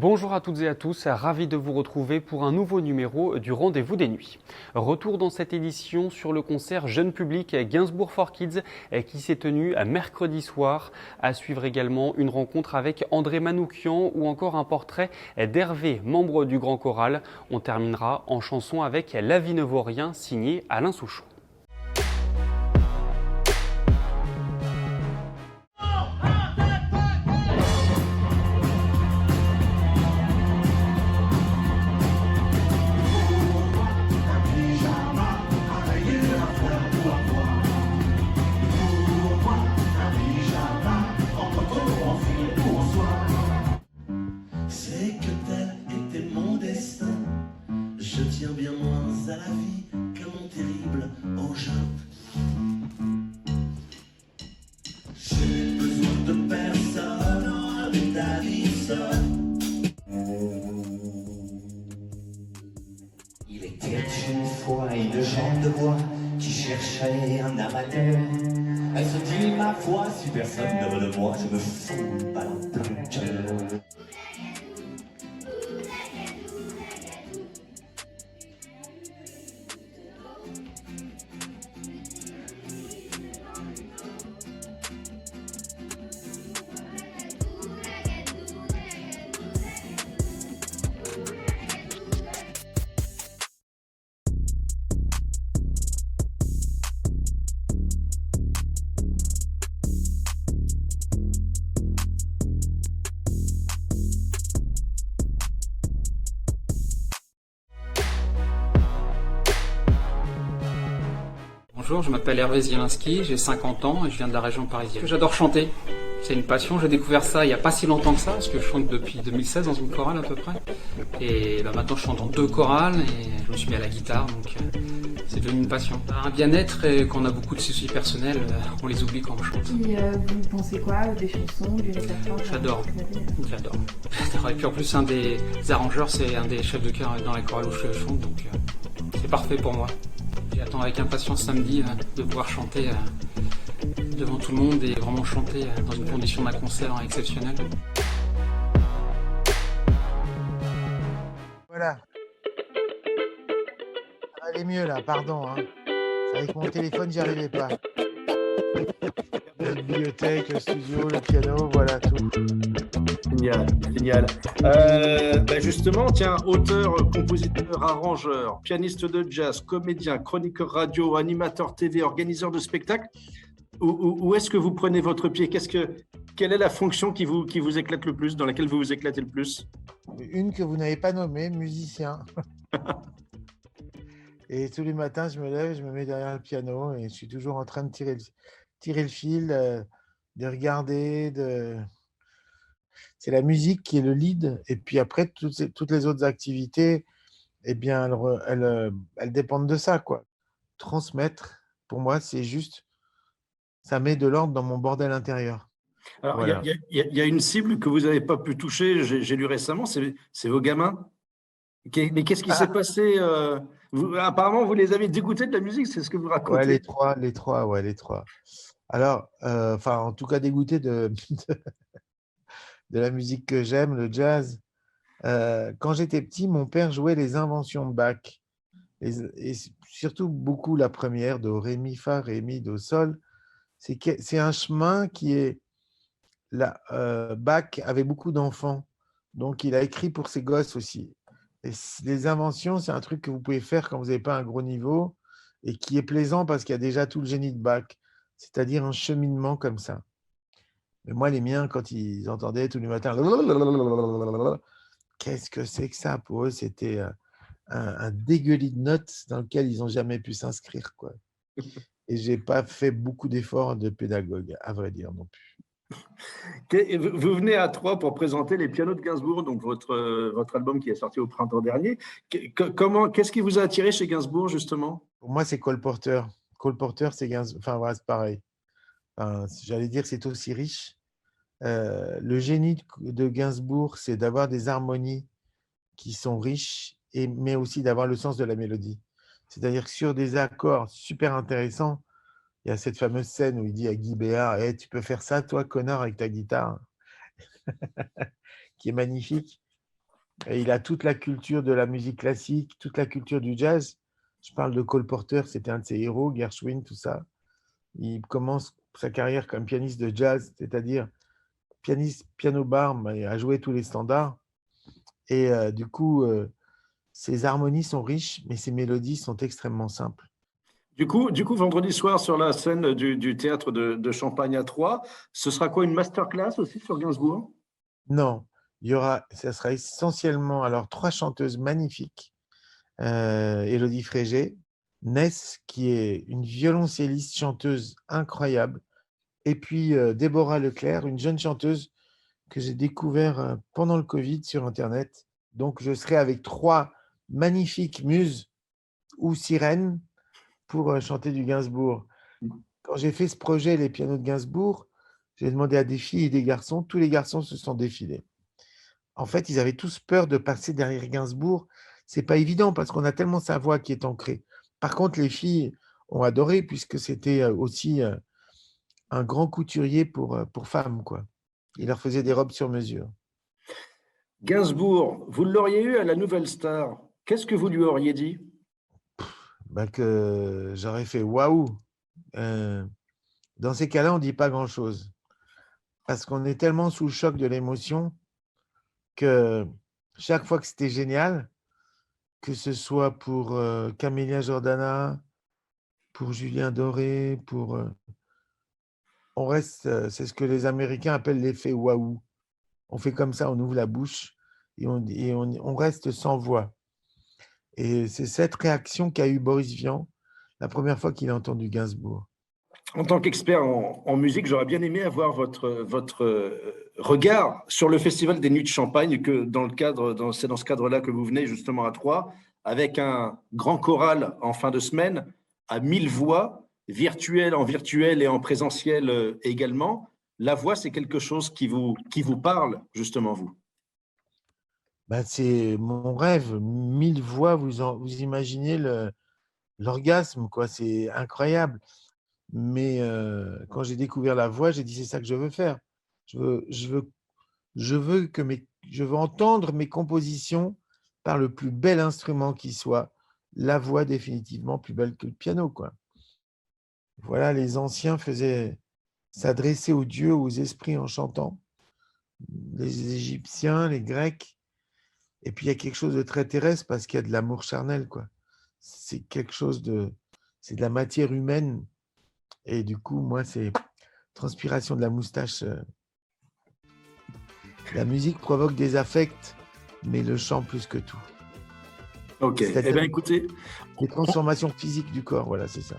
Bonjour à toutes et à tous, ravi de vous retrouver pour un nouveau numéro du Rendez-vous des Nuits. Retour dans cette édition sur le concert Jeune Public Gainsbourg for Kids qui s'est tenu mercredi soir. À suivre également une rencontre avec André Manoukian ou encore un portrait d'Hervé, membre du Grand Choral. On terminera en chanson avec La vie ne vaut rien, signé Alain Souchon. C'est que tel était mon destin. Je tiens bien moins à la vie qu'à mon terrible engin. J'ai besoin de personne avec ta vie seule. Il était une fois une jambe de bois qui cherchait un amateur. Elle se dit, ma foi, si personne ne veut de moi, je me fous le ballon plein de cœur. Bonjour, je m'appelle Hervé Zielinski, j'ai 50 ans et je viens de la région parisienne. J'adore chanter, c'est une passion, j'ai découvert ça il n'y a pas si longtemps que ça, parce que je chante depuis 2016 dans une chorale à peu près. Et maintenant je chante dans 2 chorales et je me suis mis à la guitare, donc c'est devenu une passion. Un bien-être et quand on a beaucoup de soucis personnels, on les oublie quand on chante. Et vous pensez quoi des chansons, du répertoire? J'adore. Et puis en plus un des arrangeurs, c'est un des chefs de chœur dans la chorale où je chante, donc c'est parfait pour moi. J'attends avec impatience samedi de pouvoir chanter devant tout le monde et vraiment chanter dans une condition d'un concert exceptionnelle. Voilà. Ça va aller mieux là, pardon. Hein. Avec mon téléphone, j'y arrivais pas. La bibliothèque, le studio, le piano, voilà tout. Génial, génial. Justement, tiens, auteur, compositeur, arrangeur, pianiste de jazz, comédien, chroniqueur radio, animateur TV, organiseur de spectacles. Où est-ce que vous prenez votre pied? Quelle est la fonction qui vous éclate le plus, dans laquelle vous vous éclatez le plus? Une que vous n'avez pas nommée, musicien. Et tous les matins, je me lève, je me mets derrière le piano et je suis toujours en train de tirer le fil, de regarder. C'est la musique qui est le lead. Et puis après, toutes les autres activités, eh bien, elles dépendent de ça, quoi. Transmettre, pour moi, c'est juste, ça met de l'ordre dans mon bordel intérieur. Alors, Voilà. il y a une cible que vous n'avez pas pu toucher, j'ai lu récemment, c'est vos gamins. Mais qu'est-ce qui s'est passé apparemment, vous les avez dégoûtés de la musique, c'est ce que vous racontez. Ouais, les trois. Alors, en tout cas, dégoûté de la musique que j'aime, le jazz. Quand j'étais petit, mon père jouait les inventions de Bach. Et surtout beaucoup la première, do, ré, mi, fa, ré, mi, do, sol. C'est un chemin qui est... Bach avait beaucoup d'enfants, donc il a écrit pour ses gosses aussi. Et les inventions, c'est un truc que vous pouvez faire quand vous n'avez pas un gros niveau et qui est plaisant parce qu'il y a déjà tout le génie de Bach, c'est-à-dire un cheminement comme ça. Mais moi, les miens, quand ils entendaient tous les matins, qu'est-ce que c'est que ça? Pour eux, c'était un dégueulis de notes dans lequel ils n'ont jamais pu s'inscrire, quoi. Et je n'ai pas fait beaucoup d'efforts de pédagogue, à vrai dire, non plus. Vous venez à Troyes pour présenter les pianos de Gainsbourg, donc votre album qui est sorti au printemps dernier. Qu'est-ce qui vous a attiré chez Gainsbourg, justement? Pour moi, c'est Cole Porter. Cole Porter, c'est Gainsbourg. Enfin, voilà, c'est pareil. J'allais dire que c'est aussi riche. Le génie de Gainsbourg, c'est d'avoir des harmonies qui sont riches, mais aussi d'avoir le sens de la mélodie. C'est-à-dire que sur des accords super intéressants, il y a cette fameuse scène où il dit à Guy Béard, hey, tu peux faire ça, toi, connard, avec ta guitare, qui est magnifique. Et il a toute la culture de la musique classique, toute la culture du jazz. Je parle de Cole Porter, c'était un de ses héros, Gershwin, tout ça. Il commence sa carrière comme pianiste de jazz, c'est-à-dire pianiste piano-bar, mais a joué tous les standards. Et du coup, ses harmonies sont riches, mais ses mélodies sont extrêmement simples. Du coup, vendredi soir, sur la scène du théâtre de Champagne à Troyes, ce sera quoi, une masterclass aussi sur Gainsbourg? Non, ça sera essentiellement alors 3 chanteuses magnifiques. Élodie Frégé, Ness, qui est une violoncelliste chanteuse incroyable, et puis Déborah Leclerc, une jeune chanteuse que j'ai découvert pendant le Covid sur Internet. Donc, je serai avec 3 magnifiques muses ou sirènes pour chanter du Gainsbourg. Quand j'ai fait ce projet, les pianos de Gainsbourg, j'ai demandé à des filles et des garçons. Tous les garçons se sont défilés. En fait, ils avaient tous peur de passer derrière Gainsbourg. C'est pas évident parce qu'on a tellement sa voix qui est ancrée. Par contre, les filles ont adoré puisque c'était aussi un grand couturier pour femmes, quoi. Il leur faisait des robes sur mesure. Gainsbourg, vous l'auriez eu à la Nouvelle Star. Qu'est-ce que vous lui auriez dit? Bah, que j'aurais fait waouh. Dans ces cas-là, on ne dit pas grand-chose parce qu'on est tellement sous le choc de l'émotion que chaque fois que c'était génial, que ce soit pour Camélia Jordana, pour Julien Doré, on reste, c'est ce que les Américains appellent l'effet waouh. On fait comme ça, on ouvre la bouche et on reste sans voix. Et c'est cette réaction qu'a eu Boris Vian la première fois qu'il a entendu Gainsbourg. En tant qu'expert en musique, j'aurais bien aimé avoir votre regard sur le Festival des Nuits de Champagne, c'est dans ce cadre-là que vous venez justement à Troyes, avec un grand choral en fin de semaine, à 1000 voix, virtuel en virtuel et en présentiel également. La voix, c'est quelque chose qui vous parle, justement, vous. Ben, c'est mon rêve. 1000 voix, vous imaginez l'orgasme, quoi. C'est incroyable. Mais quand j'ai découvert la voix, j'ai dit c'est ça que je veux faire. Je veux entendre mes compositions par le plus bel instrument qui soit. La voix définitivement plus belle que le piano, quoi. Voilà, les anciens s'adressaient aux dieux, aux esprits en chantant. Les Égyptiens, les Grecs. Et puis il y a quelque chose de très terrestre parce qu'il y a de l'amour charnel, quoi. C'est de la matière humaine. Et du coup, moi, c'est transpiration de la moustache. La musique provoque des affects, mais le chant plus que tout. Ok, eh bien écoutez. Les transformations physiques du corps, voilà, c'est ça.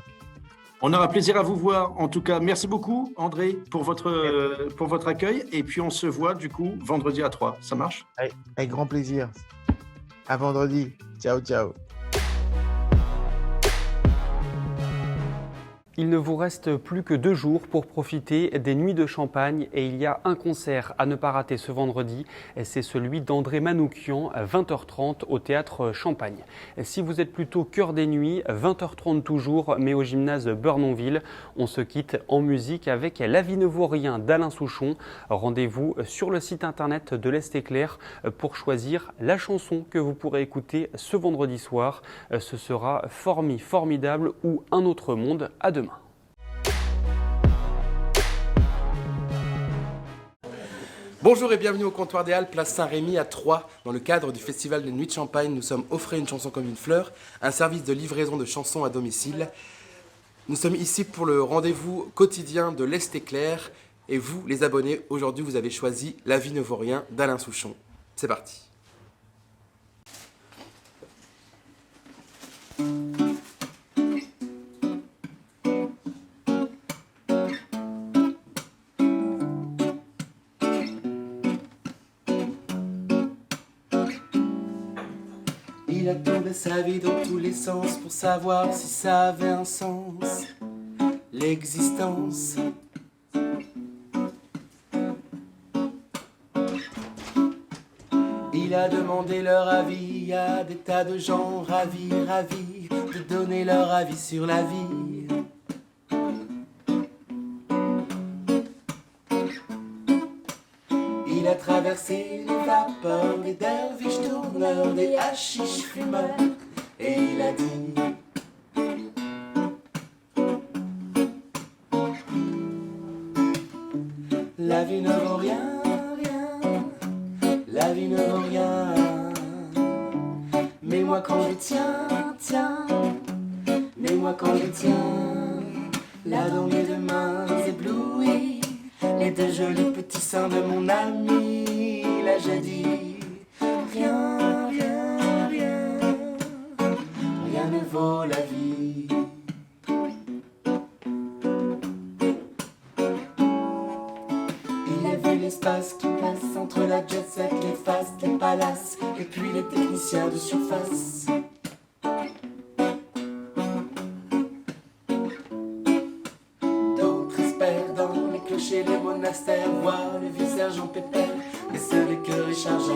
On aura plaisir à vous voir. En tout cas, merci beaucoup, André, pour votre accueil. Et puis, on se voit, du coup, vendredi à 3. Ça marche? Avec grand plaisir. À vendredi. Ciao, ciao. Il ne vous reste plus que 2 jours pour profiter des Nuits de Champagne et il y a un concert à ne pas rater ce vendredi, c'est celui d'André Manoukian à 20h30 au Théâtre Champagne. Si vous êtes plutôt cœur des nuits, 20h30 toujours, mais au gymnase Burnonville, on se quitte en musique avec L'Avinovorien d'Alain Souchon. Rendez-vous sur le site internet de l'Est Éclair pour choisir la chanson que vous pourrez écouter ce vendredi soir. Ce sera Formidable ou Un autre monde. À demain. Bonjour et bienvenue au comptoir des Halles, place Saint-Rémy à Troyes. Dans le cadre du Festival des Nuits de Champagne, nous sommes offrés une chanson comme une fleur, un service de livraison de chansons à domicile. Nous sommes ici pour le rendez-vous quotidien de l'Est Éclair. Et vous, les abonnés, aujourd'hui vous avez choisi L'Avinovorien d'Alain Souchon. C'est parti. Il a tourné sa vie dans tous les sens pour savoir si ça avait un sens, l'existence. Il a demandé leur avis à des tas de gens ravis de donner leur avis sur la vie. Il a traverser les vapeurs, des derviches tourneurs, des hachiches fumeurs. Et il a dit: la vie ne vaut rien, rien, la vie ne vaut rien. Mais moi quand je tiens, tiens, mais moi quand je tiens, là dans mes deux mains éblouies, les deux jolis petits seins de mon ami, là je dis: rien, rien, rien, rien ne vaut la vie. Il a vu l'espace qui passe entre la jet set, les fastes, les palaces, et puis les techniciens de surface. D'autres espèrent dans les clochers, les monastères, voir le vieux sergent Pépère, mais seul les cœurs et chargeurs.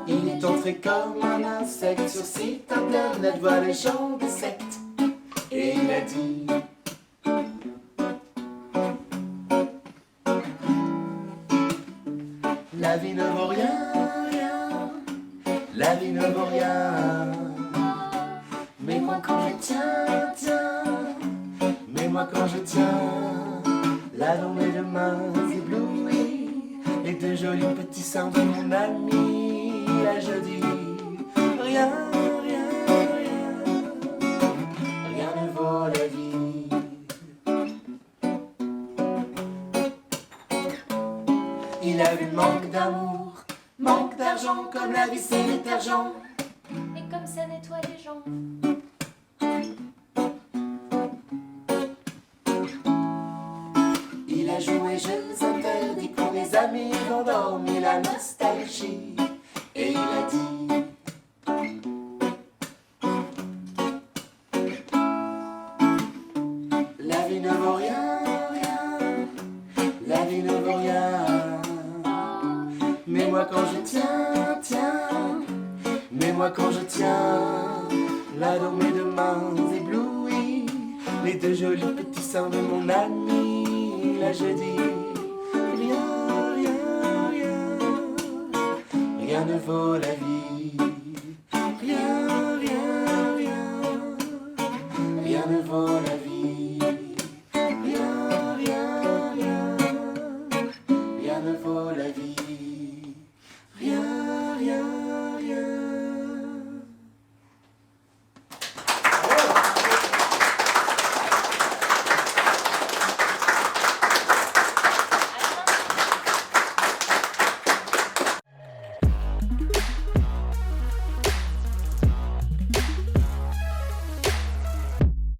Il est entré comme un insecte sur site internet, voir les gens des sectes. Et il a dit: la vie ne vaut rien, rien, la vie ne vaut rien. Mais moi quand je tiens, tiens, mais moi quand je tiens, là dans mes deux mains éblouies, les deux jolis petits seins de mon ami, là je dis: rien, rien, rien, rien ne vaut la vie. Il a vu le manque d'amour, manque d'argent, comme la vie c'est détergent. Et comme ça nettoie les gens. Il a joué jeux interdits pour des amis endormis, la nostalgie. Et il a dit: la vie ne vaut rien, rien, la vie ne vaut rien. Mais moi quand je tiens, tiens, mais moi quand je tiens, là dans mes deux mains éblouies, les deux jolis petits seins de mon ami, là je dis: rien, rien, rien, rien ne vaut la vie.